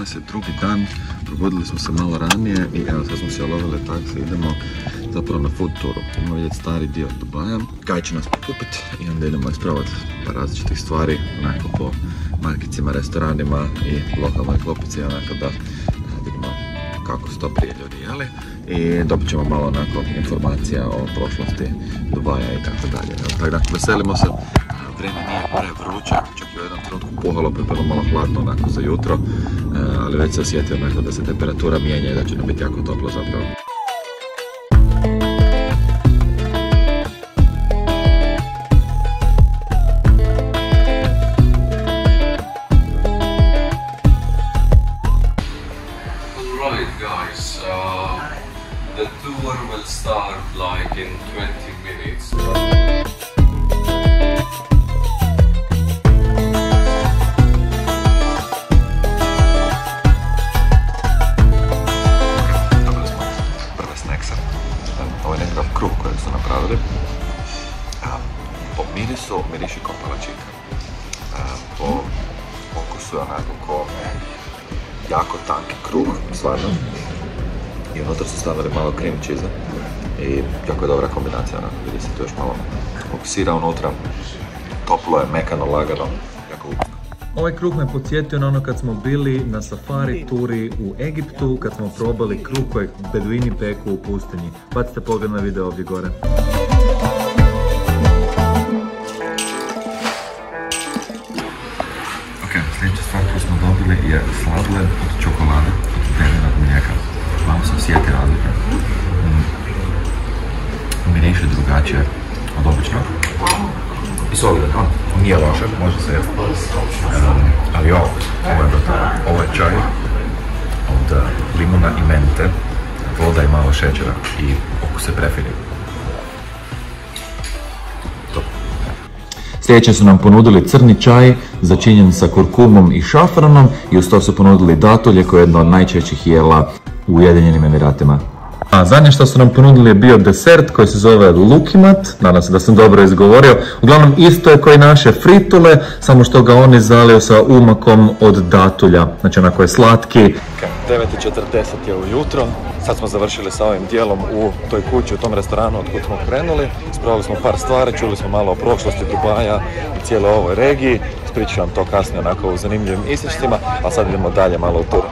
danas je drugi dan, probudili smo se malo ranije i evo sad smo se olovili taksi, idemo zapravo na food touru. Idemo vidjeti stari dio Dubaja, kaj će nas pokupiti i onda idemo ispravati par različitih stvari, onako po markicima, restoranima i lokalnoj klopici, onako da vidimo kako su to prije ljudi jeli i dobit ćemo malo onako informacija o prošlosti Dubaja i tako dalje. Tako da, veselimo se. Vrijeme nije prevruće, čak i u jednom trenutku puhalo, pa je bilo malo hladno onako za jutro, ali već se osjeti onako da se temperatura mijenja i da će nam biti jako toplo zapravo. Alright guys, the tour will start like in 20 minutes. Kruh koji su napravili. Po mirisu miriši ko palačinka. Po okusu je onako ko jako tanki kruh, stvarno. I unutra su stavili malo cream cheese i jako je dobra kombinacija, onako vidi se tu još malo sira unutra. Toplo je, mekano, lagano, jako ukusno. Ovaj kruh me podsjetio na ono kad smo bili na safari turi u Egiptu, kad smo probali kruh kojeg beduini peku u pustinji. Bacite pogled na video ovdje gore. Ok, sljedeća stvar koju smo dobili je sladoled od čokolade, od temeljnog mlijeka. Malo se osjeti razlika. Miriši drugačije od običnog. I solidan, nije loše, može se jesti. Ali ovo je brutalo. Ovo je čaj od limuna i mente, voda i malo šećera i okus se prefini. Sljedeće su nam ponudili crni čaj, začinjen sa kurkumom i šafranom i uz to su ponudili datulje koje je jedno od najčešćih jela u Ujedinjenim Emiratima. A zadnje što su nam ponudili je bio desert koji se zove lukimat, nadam se da sam dobro izgovorio. Uglavnom isto je koji naše fritule, samo što ga oni zaliju sa umakom od datulja, znači onako je slatki. 9:40 je ujutro, sad smo završili sa ovim dijelom u toj kući, u tom restoranu od kud smo krenuli. Ispravili smo par stvari, čuli smo malo o prošlosti Dubaja i cijeloj ovoj regiji. Ispričat vam to kasnije onako u zanimljivim isječcima, a sad idemo dalje malo u turu.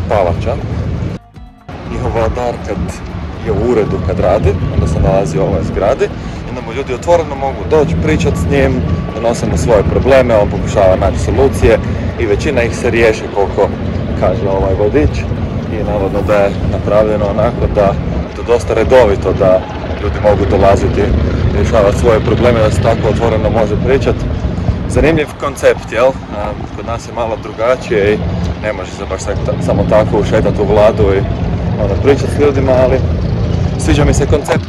Palača. Njihov vladar kad je u uredu, kad radi, onda se nalazi u ovoj zgradi. Onda mu ljudi otvoreno mogu doći, pričati s njim, donose mu svoje probleme, on pokušava naći solucije i većina ih se riješi koliko kaže ovaj vodič. I navodno da je napravljeno onako da je to dosta redovito, da ljudi mogu dolaziti i rješavati svoje probleme, da se tako otvoreno može pričati. Zanimljiv koncept, jel? Kod nas je malo drugačije i ne može se baš samo tako ušetati u vladu i pričati s ljudima, ali sviđa mi se koncept.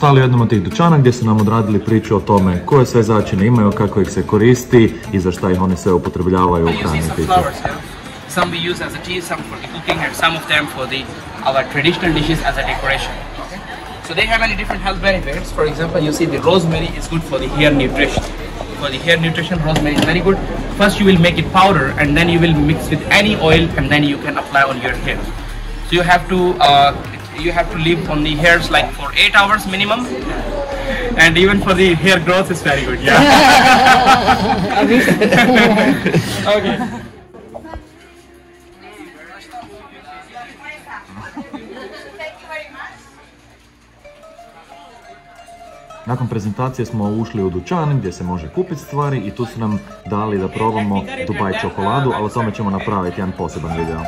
stali u jednom od tih dućana gdje su nam odradili priču o tome koje sve začine imaju, kako ih se koristi i za šta ih oni sve upotrebljavaju u hrani. Some we use as a tea, some for the cooking, and some of them for our traditional dishes as a decoration. Okay? So they have many different health benefits. For example, you see the rosemary is good for the hair nutrition. For the hair nutrition, rosemary is very good. First you will make it powder and then you will mix with any oil and then you can apply on your hair. So you have to leave on the hairs like for 8 hours minimum. And even for the hair growth is very good. Yeah. Okay. Nakon prezentacije smo ušli u dućan gdje se može kupiti stvari i tu su nam dali da probamo Dubai čokoladu, ali o tome ćemo napraviti jedan poseban video.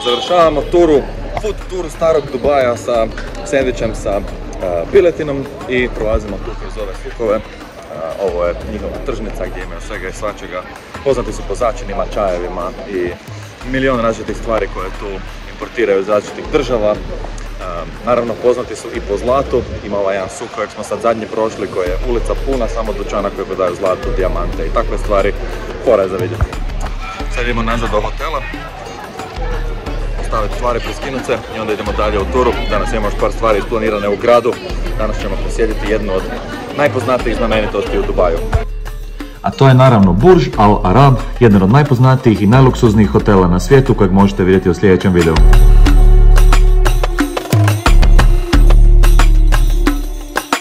Završavamo food turu starog Dubaja sa sendvičem sa piletinom i prolazimo tu kroz ove sukove. Ovo je njihova tržnica gdje imaju svega i svačega. Poznati su po začinima, čajevima i milion različitih stvari koje tu importiraju iz različitih država. Naravno poznati su i po zlatu. Ima ovaj jedan suk kojeg smo sad zadnji prošli koji je ulica puna samo dućana koji prodaju zlato, dijamante i takve stvari. Fora je za vidjeti. Sad idemo nazad do hotela. Staviti stvari, preskinuti se i onda idemo dalje u turu. Danas imamo još par stvari isplanirane u gradu. Danas ćemo posjetiti jednu od najpoznatijih znamenitosti u Dubaju. A to je naravno Burj Al Arab, jedan od najpoznatijih i najluksuznijih hotela na svijetu kojeg možete vidjeti u sljedećem videu.